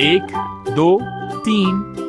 1 2 3